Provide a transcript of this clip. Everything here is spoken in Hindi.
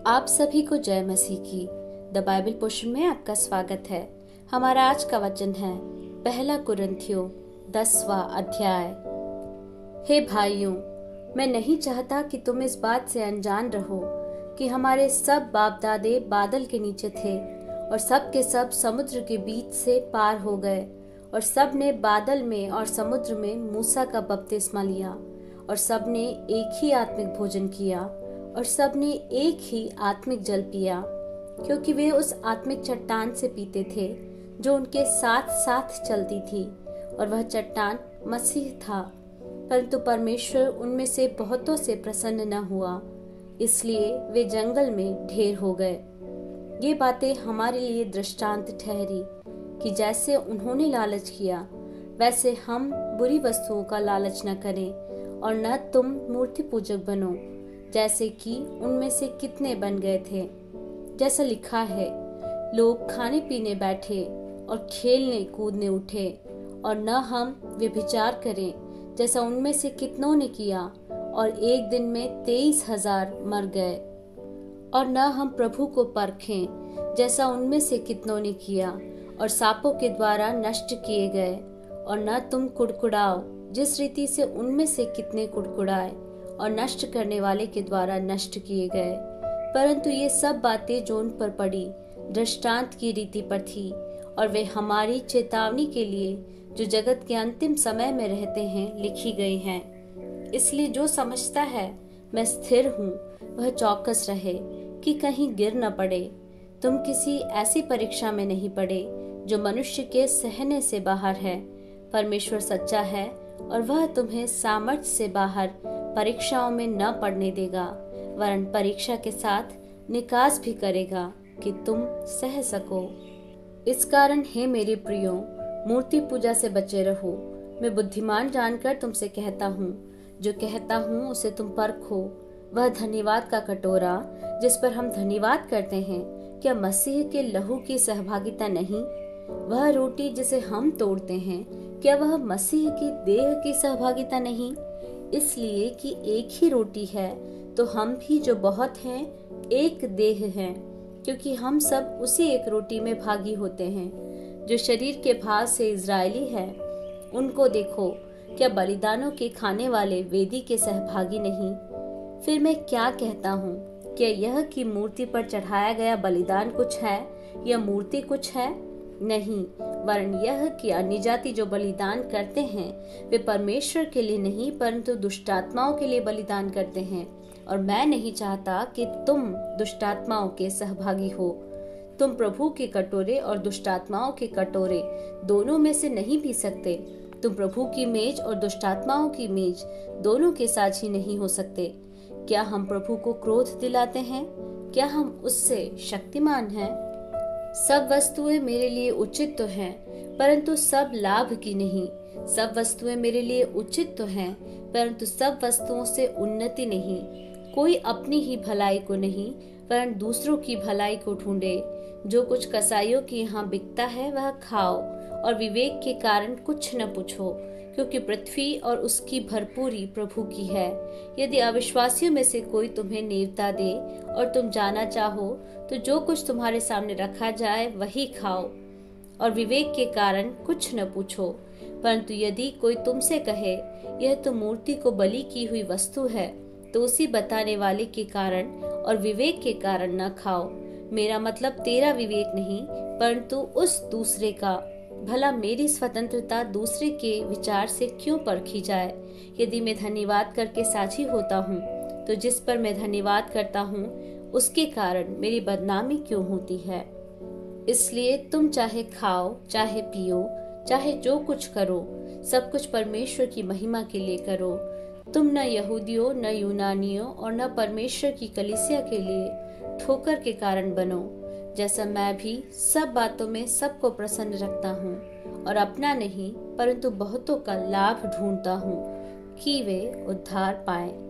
आप सभी को जय मसीह की द बाइबल पोर्शन में आपका स्वागत है। हमारा आज का वचन है पहला कुरिन्थियों 10वां अध्याय। हे भाइयों, मैं नहीं चाहता कि तुम इस बात से अनजान रहो कि हमारे सब बाप दादे बादल के नीचे थे और सब के सब समुद्र के बीच से पार हो गए और सब ने बादल में और समुद्र में मूसा का बपतिस्मा लिया और सब ने एक ही आत्मिक भोजन किया और सब ने एक ही आत्मिक जल पिया, क्योंकि वे उस आत्मिक चट्टान से पीते थे जो उनके साथ साथ चलती थी, और वह चट्टान मसीह था। परंतु परमेश्वर उनमें से बहुतों से प्रसन्न न हुआ, इसलिए वे जंगल में ढेर हो गए। ये बातें हमारे लिए दृष्टांत ठहरी कि जैसे उन्होंने लालच किया वैसे हम बुरी वस्तुओं का लालच न करें, और न तुम मूर्ति पूजक बनो जैसे कि उनमें से कितने बन गए थे। जैसा लिखा है, लोग खाने पीने बैठे और खेलने कूदने उठे, और न हम व्यभिचार करें जैसा उनमें से कितनों ने किया और एक दिन में 23,000 मर गए। और न हम प्रभु को परखें जैसा उनमें से कितनों ने किया और सांपों के द्वारा नष्ट किए गए। और न तुम कुड़कुड़ाओ जिस रीति से उनमें से कितने कुड़कुड़ाए और नष्ट करने वाले के द्वारा नष्ट किए गए। परंतु ये सब बातें जो उन पर पड़ी दृष्टांत की रीति पर थी, और वे हमारी चेतावनी के लिए जो जगत के अंतिम समय में रहते हैं लिखी गई हैं। इसलिए जो समझता है मैं स्थिर हूँ वह चौकस रहे कि कहीं गिर न पड़े। तुम किसी ऐसी परीक्षा में नहीं पड़े जो मनुष्य के सहने से बाहर है। परमेश्वर सच्चा है और वह तुम्हें सामर्थ्य से बाहर परीक्षाओं में न पड़ने देगा, वरन परीक्षा के साथ निकास भी करेगा कि तुम सह सको। इस कारण हे मेरे प्रियो, मूर्ति पूजा से बचे रहो। मैं बुद्धिमान जानकर तुमसे कहता हूँ, जो कहता हूँ उसे तुम परखो। वह धन्यवाद का कटोरा जिस पर हम धन्यवाद करते हैं, क्या मसीह के लहू की सहभागिता नहीं? वह रोटी जिसे हम तोड़ते हैं, क्या वह मसीह की देह की सहभागिता नहीं? इसलिए कि एक ही रोटी है तो हम भी जो बहुत हैं एक देह हैं, क्योंकि हम सब उसी एक रोटी में भागी होते हैं। जो शरीर के भाव से इजरायली है उनको देखो, क्या बलिदानों के खाने वाले वेदी के सहभागी नहीं? फिर मैं क्या कहता हूँ, क्या यह कि मूर्ति पर चढ़ाया गया बलिदान कुछ है या मूर्ति कुछ है? नहीं, वरन यह कि अन्य जाति जो बलिदान करते हैं वे परमेश्वर के लिए नहीं परंतु दुष्टात्माओं के लिए बलिदान करते हैं। और मैं नहीं चाहता कि तुम दुष्टात्माओं के सहभागी हो। तुम प्रभु के कटोरे और दुष्टात्माओं के कटोरे दोनों में से नहीं पी सकते। तुम प्रभु की मेज और दुष्टात्माओं की मेज दोनों के साझी नहीं हो सकते। क्या हम प्रभु को क्रोध दिलाते हैं? क्या हम उससे शक्तिमान हैं? सब वस्तुएं मेरे लिए उचित तो हैं, परंतु सब लाभ की नहीं। सब वस्तुएं मेरे लिए उचित तो हैं, परंतु सब वस्तुओं से उन्नति नहीं। कोई अपनी ही भलाई को नहीं, परंतु दूसरों की भलाई को ढूंढे। जो कुछ कसाईयों के यहाँ बिकता है वह खाओ, और विवेक के कारण कुछ न पूछो, क्योंकि पृथ्वी और उसकी भरपूरी प्रभु की है। यदि अविश्वासियों में से कोई तुम्हें नेवता दे और तुम जाना चाहो, तो जो कुछ तुम्हारे सामने रखा जाए वही खाओ, और विवेक के कारण कुछ न पूछो। परंतु यदि कोई तुमसे कहे, यह तो मूर्ति को बलि की हुई वस्तु है, तो उसी बताने वाले के कारण और विवेक के कारण न खाओ। मेरा मतलब तेरा विवेक नहीं, परंतु उस दूसरे का। भला मेरी स्वतंत्रता दूसरे के विचार से क्यों परखी जाए? यदि मैं धन्यवाद करके साझी होता हूँ, तो जिस पर मैं धन्यवाद करता हूँ उसके कारण मेरी बदनामी क्यों होती है? इसलिए तुम चाहे खाओ, चाहे पियो, चाहे जो कुछ करो, सब कुछ परमेश्वर की महिमा के लिए करो। तुम न यहूदियों, न यूनानियों और न परमेश्वर की कलीसिया के लिए ठोकर के कारण बनो, जैसा मैं भी सब बातों में सबको प्रसन्न रखता हूँ, और अपना नहीं परंतु बहुतों का लाभ ढूंढता हूँ कि वे उद्धार पाएं।